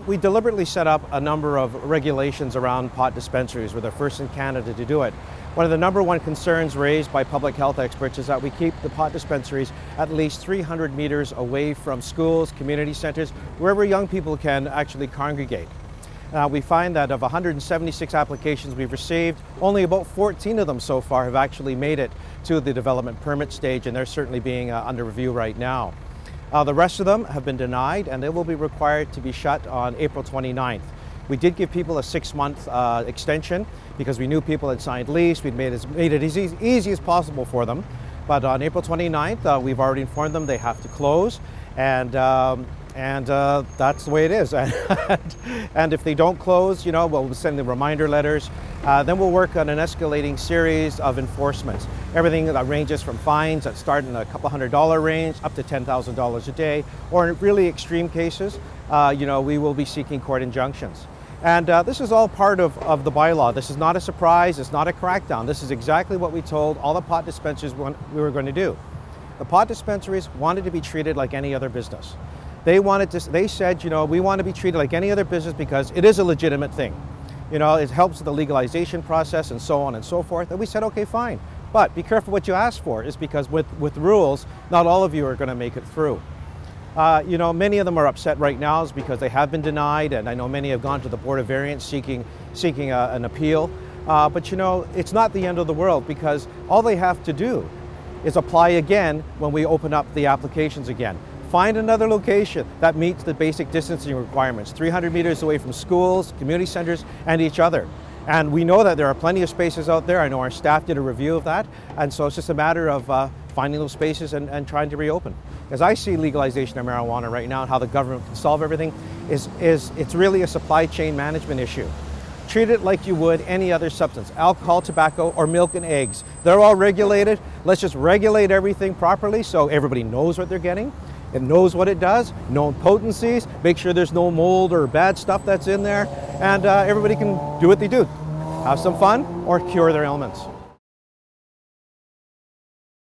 We deliberately set up a number of regulations around pot dispensaries. We're the first in Canada to do it. One of the number one concerns raised by public health experts is that we keep the pot dispensaries at least 300 meters away from schools, community centers, wherever young people can actually congregate. We find that of 176 applications we've received, only about 14 of them so far have actually made it to the development permit stage, and they're certainly being under review right now. The rest of them have been denied, and they will be required to be shut on April 29th. We did give people a 6-month extension because we knew people had signed lease. We'd made it as easy as possible for them. But on April 29th, we've already informed them they have to close, and that's the way it is. And if they don't close, we'll send them reminder letters. Then we'll work on an escalating series of enforcements. Everything that ranges from fines that start in a couple $100 range up to $10,000 a day, or in really extreme cases, we will be seeking court injunctions. And this is all part of the bylaw. This is not a surprise. It's not a crackdown. This is exactly what we told all the pot dispensaries we were going to do. The pot dispensaries wanted to be treated like any other business. They said, we want to be treated like any other business because it is a legitimate thing. It helps with the legalization process and so on and so forth. And we said, okay, fine. But be careful what you ask for, is because with rules, not all of you are going to make it through. Many of them are upset right now is because they have been denied, and I know many have gone to the Board of Variance seeking an appeal. But it's not the end of the world, because all they have to do is apply again when we open up the applications again. Find another location that meets the basic distancing requirements, 300 meters away from schools, community centers, and each other. And we know that there are plenty of spaces out there. I know our staff did a review of that. And so it's just a matter of finding those spaces and trying to reopen. As I see legalization of marijuana right now and how the government can solve everything, it's really a supply chain management issue. Treat it like you would any other substance, alcohol, tobacco, or milk and eggs. They're all regulated. Let's just regulate everything properly so everybody knows what they're getting. It knows what it does, known potencies, make sure there's no mold or bad stuff that's in there, and everybody can do what they do. Have some fun or cure their ailments.